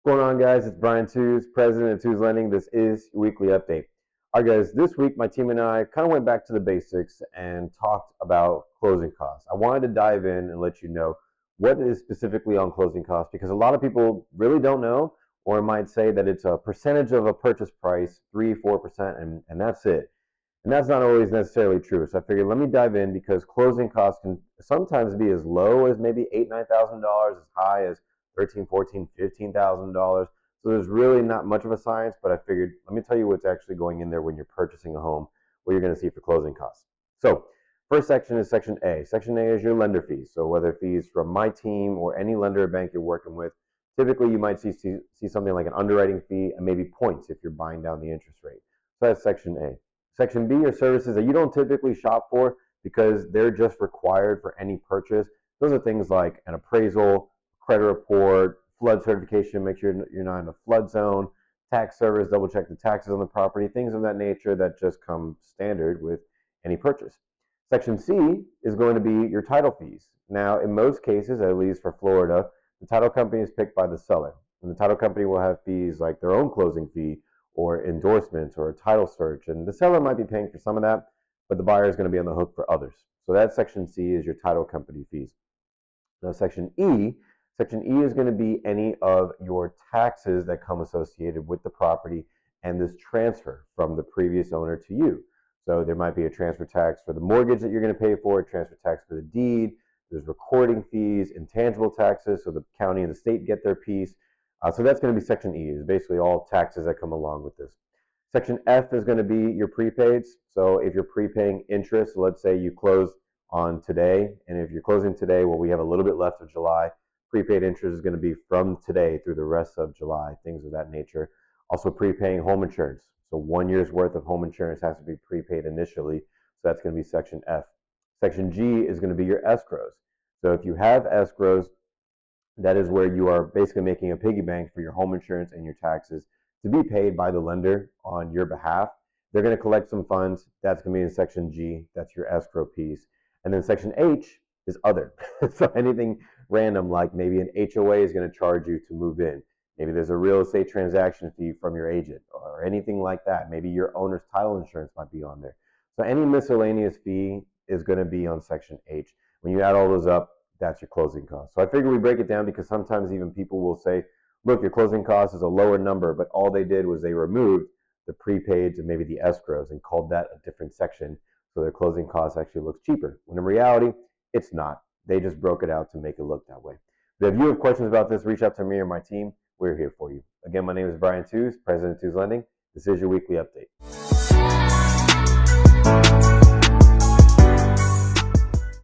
What's going on, guys? It's Brian Tews, president of Tews Lending. This is your weekly update. All right, guys, this week my team and I kind of went back to the basics and talked about closing costs. I wanted to dive in and let you know what is specifically on closing costs because a lot of people really don't know, or might say that it's a percentage of a purchase price, 3-4%, and that's it. And that's not always necessarily true. So I figured let me dive in because closing costs can sometimes be as low as maybe $8,000-9,000, as high as $13,000-15,000. So there's really not much of a science, but I figured let me tell you what's actually going in there when you're purchasing a home, what you're going to see for closing costs. So first section is Section A. Section A is your lender fees. So whether fees from my team or any lender or bank you're working with, typically you might see something like an underwriting fee and maybe points if you're buying down the interest rate. So that's Section A. Section B are services that you don't typically shop for because they're just required for any purchase. Those are things like an appraisal, credit report, flood certification, make sure you're not in a flood zone, tax service, double check the taxes on the property, things of that nature that just come standard with any purchase. Section C is going to be your title fees. Now, in most cases, at least for Florida, the title company is picked by the seller. And the title company will have fees like their own closing fee or endorsements or a title search. And the seller might be paying for some of that, but the buyer is going to be on the hook for others. So that Section C is your title company fees. Now, Section E is going to be any of your taxes that come associated with the property and this transfer from the previous owner to you. So there might be a transfer tax for the mortgage that you're going to pay for, a transfer tax for the deed, there's recording fees, intangible taxes, so the county and the state get their piece. So that's going to be Section E, is basically all taxes that come along with this. Section F is going to be your prepaids. So if you're prepaying interest, let's say you close on today, and if you're closing today, well, we have a little bit left of July. Prepaid interest is going to be from today through the rest of July, things of that nature. Also prepaying home insurance. So 1 year's worth of home insurance has to be prepaid initially. So that's going to be Section F. Section G is going to be your escrows. So if you have escrows, that is where you are basically making a piggy bank for your home insurance and your taxes to be paid by the lender on your behalf. They're going to collect some funds. That's going to be in Section G. That's your escrow piece. And then Section H is other. So anything random, like maybe an HOA is going to charge you to move in. Maybe there's a real estate transaction fee from your agent or anything like that. Maybe your owner's title insurance might be on there. So any miscellaneous fee is going to be on Section H. When you add all those up, that's your closing costs. So I figure we break it down because sometimes even people will say, look, your closing cost is a lower number, but all they did was they removed the prepaids and maybe the escrows and called that a different section. So their closing cost actually looks cheaper. When in reality, it's not. They just broke it out to make it look that way. But if you have questions about this, reach out to me or my team. We're here for you. Again, my name is Brian Tews, president of Tews Lending. This is your weekly update.